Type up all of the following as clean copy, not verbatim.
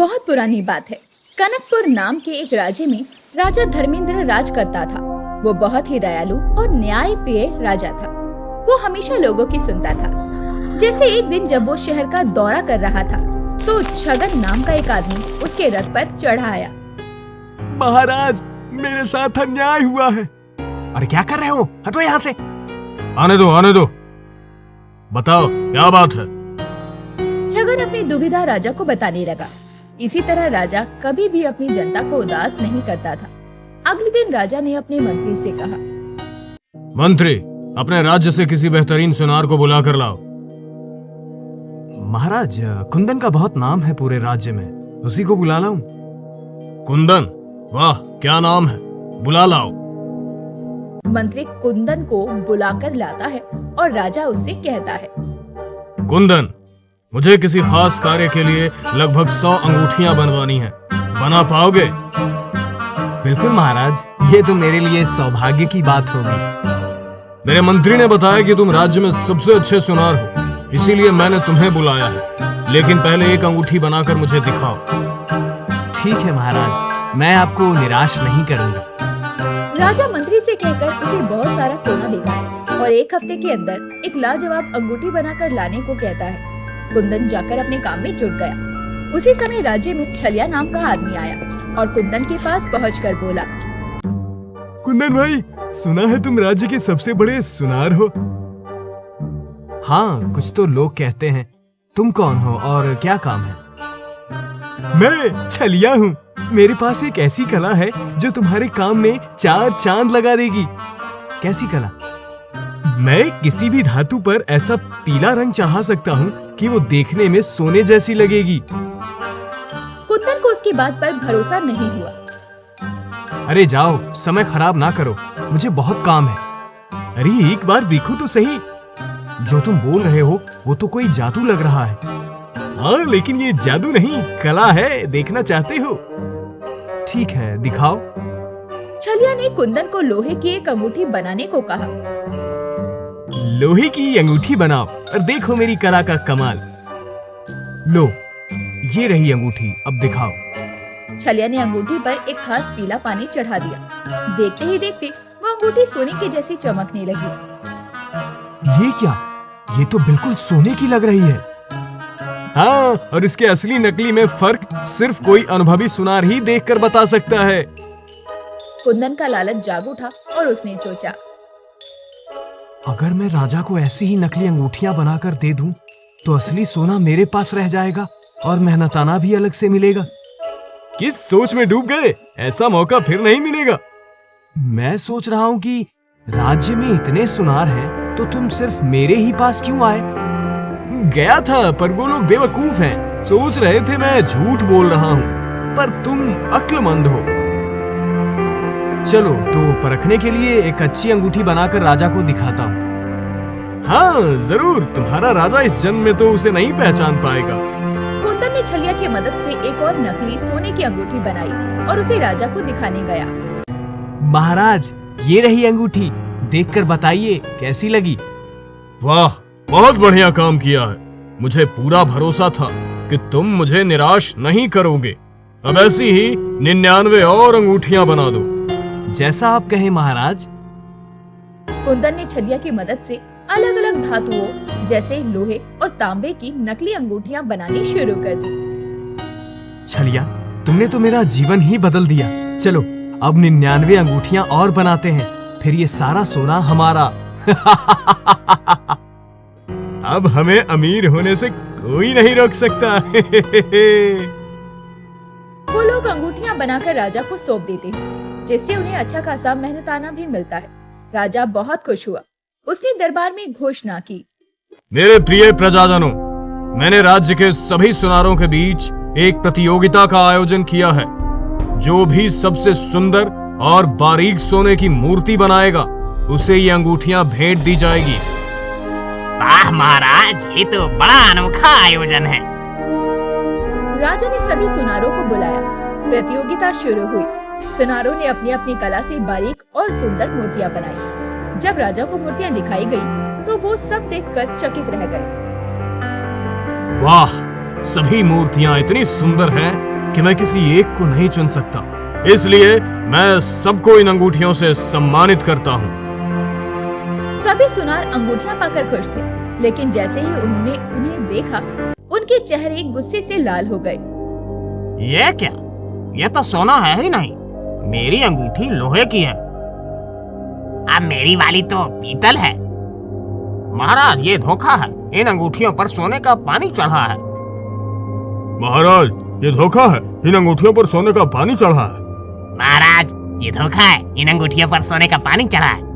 बहुत पुरानी बात है। कनकपुर नाम के एक राज्य में राजा धर्मेंद्र राज करता था। वो बहुत ही दयालु और न्यायप्रिय राजा था। वो हमेशा लोगों की सुनता था। जैसे एक दिन जब वो शहर का दौरा कर रहा था तो छगन नाम का एक आदमी उसके रथ पर चढ़ा आया। महाराज, मेरे साथ अन्याय हुआ है। अरे क्या कर रहे हो? हटो यहाँ से। आने दो। बताओ क्या बात है? छगन अपनी दुविधा राजा को बताने लगा। इसी तरह राजा कभी भी अपनी जनता को उदास नहीं करता था। अगले दिन राजा ने अपने मंत्री से कहा, मंत्री, अपने राज्य से किसी बेहतरीन सुनार को बुला कर लाओ। महाराज, कुंदन का बहुत नाम है पूरे राज्य में, उसी को बुला लाऊं? कुंदन? वाह, क्या नाम है, बुला लाओ। मंत्री कुंदन को बुलाकर लाता है और राजा उससे कहता है, कुंदन, मुझे किसी खास कार्य के लिए लगभग 100 अंगूठियां बनवानी हैं। बना पाओगे? बिल्कुल महाराज, ये तो मेरे लिए सौभाग्य की बात होगी। मेरे मंत्री ने बताया कि तुम राज्य में सबसे अच्छे सुनार हो, इसीलिए मैंने तुम्हें बुलाया है। लेकिन पहले एक अंगूठी बनाकर मुझे दिखाओ। ठीक है महाराज, मैं आपको निराश नहीं करूंगा। राजा मंत्री से कहकर उसे बहुत सारा सोना देता है और एक हफ्ते के अंदर एक लाजवाब अंगूठी बनाकर लाने को कहता है। कुंदन जाकर अपने काम में जुट गया। उसी समय राज्य में छलिया नाम का आदमी आया और कुंदन के पास पहुंचकर बोला, कुंदन भाई, सुना है तुम राज्य के सबसे बड़े सुनार हो। हाँ, कुछ तो लोग कहते हैं। तुम कौन हो और क्या काम है? मैं छलिया हूँ। मेरे पास एक ऐसी कला है जो तुम्हारे काम में 4 चांद लगा देगी। कैसी कला? मैं किसी भी धातु पर ऐसा पीला रंग चढ़ा सकता हूँ कि वो देखने में सोने जैसी लगेगी। कुंदन को उसकी बात पर भरोसा नहीं हुआ। अरे जाओ, समय खराब ना करो, मुझे बहुत काम है। अरे एक बार देखो तो सही। जो तुम बोल रहे हो वो तो कोई जादू लग रहा है। हाँ, लेकिन ये जादू नहीं, कला है। देखना चाहते हो? ठीक है, दिखाओ। छलिया ने कुंदन को लोहे की एक अंगूठी बनाने को कहा। लोहे की अंगूठी बनाओ और देखो मेरी कला का कमाल। लो, ये रही अंगूठी, अब दिखाओ। छलिया ने अंगूठी पर एक खास पीला पानी चढ़ा दिया। देखते ही देखते वो अंगूठी सोने की जैसी चमकने लगी। ये क्या? ये तो बिल्कुल सोने की लग रही है। हाँ, और इसके असली नकली में फर्क सिर्फ कोई अनुभवी सुनार ही देखकर बता सकता है। कुंदन का लालच जाग उठा और उसने सोचा, अगर मैं राजा को ऐसी ही नकली अंगूठियां बनाकर दे दूं, तो असली सोना मेरे पास रह जाएगा और मेहनताना भी अलग से मिलेगा। किस सोच में डूब गए? ऐसा मौका फिर नहीं मिलेगा। मैं सोच रहा हूँ कि राज्य में इतने सुनार हैं, तो तुम सिर्फ मेरे ही पास क्यों आए? गया था, पर वो लोग बेवकूफ हैं। सोच रहे थे मैं झूठ बोल रहा हूँ, पर तुम अक्लमंद हो। चलो, तो परखने के लिए एक अच्छी अंगूठी बनाकर राजा को दिखाता हूँ। हाँ जरूर, तुम्हारा राजा इस जन्म में तो उसे नहीं पहचान पाएगा। कुंदन ने छलिया की मदद से एक और नकली सोने की अंगूठी बनाई और उसे राजा को दिखाने गया। महाराज, ये रही अंगूठी, देखकर बताइए कैसी लगी। वाह, बहुत बढ़िया काम किया है। मुझे पूरा भरोसा था कि तुम मुझे निराश नहीं करोगे। अब ऐसी ही 99 और अंगूठियां बना दो। जैसा आप कहें महाराज। कुंदन ने छलिया की मदद से अलग अलग धातुओं जैसे लोहे और तांबे की नकली अंगूठियां बनानी शुरू कर दी। छलिया, तुमने तो मेरा जीवन ही बदल दिया। चलो, अब 99 अंगूठियां और बनाते हैं, फिर ये सारा सोना हमारा। अब हमें अमीर होने से कोई नहीं रोक सकता। वो लोग अंगूठियां बनाकर राजा को सौंप देते हैं, जिससे उन्हें अच्छा खासा मेहनताना भी मिलता है। राजा बहुत खुश हुआ। उसने दरबार में घोषणा की, मेरे प्रिय प्रजाजनों, मैंने राज्य के सभी सुनारों के बीच एक प्रतियोगिता का आयोजन किया है। जो भी सबसे सुंदर और बारीक सोने की मूर्ति बनाएगा, उसे ये अंगूठियां भेंट दी जाएगी। वाह महाराज, ये तो बड़ा अनोखा आयोजन है। राजा ने सभी सुनारों को बुलाया। प्रतियोगिता शुरू हुई। सुनारों ने अपनी अपनी कला से बारीक और सुंदर मूर्तियां बनाई। जब राजा को मूर्तियां दिखाई गई, तो वो सब देखकर चकित रह गए। वाह, सभी मूर्तियां इतनी सुंदर हैं कि मैं किसी एक को नहीं चुन सकता, इसलिए मैं सबको इन अंगूठियों से सम्मानित करता हूँ। सभी सुनार अंगूठियां पाकर खुश थे, लेकिन जैसे ही उन्होंने उन्हें देखा, उनके चेहरे गुस्से से लाल हो गए। ये क्या? ये तो सोना है ही नहीं, मेरी अंगूठी लोहे की है। अब मेरी वाली तो पीतल है। महाराज, ये धोखा है। इन अंगूठियों पर सोने का पानी चढ़ा है। महाराज, ये धोखा है। इन अंगूठियों पर सोने का पानी चढ़ा है। महाराज, ये धोखा है। इन अंगूठियों पर सोने का पानी चढ़ा है।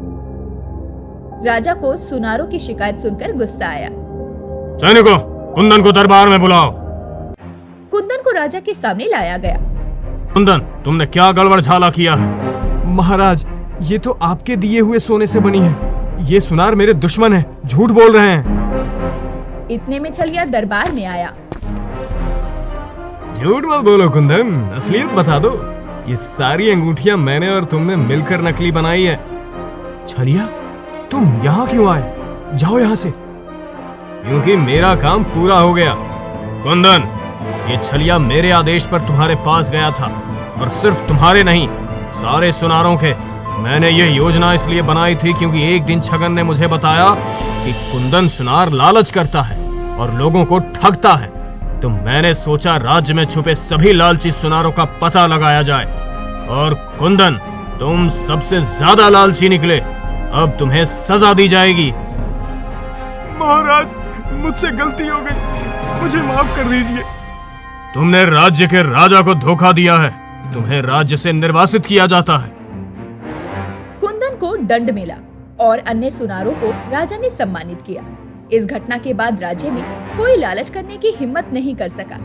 राजा को सुनारों की शिकायत सुनकर गुस्सा आया। सैनिकों, कुंदन को दरबार में बुलाओ। कुंदन को राजा के सामने लाया गया। कुंदन, तुमने क्या गड़बड़ झाला किया है? महाराज, ये तो आपके दिए हुए सोने से बनी है। ये सुनार मेरे दुश्मन है, झूठ बोल रहे हैं। इतने में छलिया दरबार में आया। झूठ मत बोलो कुंदन, असलियत बता दो। ये सारी अंगूठियां मैंने और तुमने मिलकर नकली बनाई है। छलिया, तुम यहाँ क्यों आए? जाओ यहाँ से। क्योंकि मेरा काम पूरा हो गया। कुंदन, ये छलिया मेरे आदेश पर तुम्हारे पास गया था, और सिर्फ तुम्हारे नहीं, सारे सुनारों के। मैंने ये योजना इसलिए बनाई थी क्योंकि एक दिन छगन ने मुझे बताया कि कुंदन सुनार लालच करता है और लोगों को ठगता है। तो मैंने सोचा राज्य में छुपे सभी लालची सुनारों का पता लगाया जाए। और कुंदन, तुम सबसे ज्यादा लालची निकले। अब तुम्हें सजा दी जाएगी। महाराज, मुझसे गलती हो गई, मुझे माफ कर दीजिए। तुमने राज्य के राजा को धोखा दिया है। तुम्हें राज्य से निर्वासित किया जाता है। कुंदन को दंड मिला और अन्य सुनारों को राजा ने सम्मानित किया। इस घटना के बाद राज्य में कोई लालच करने की हिम्मत नहीं कर सका।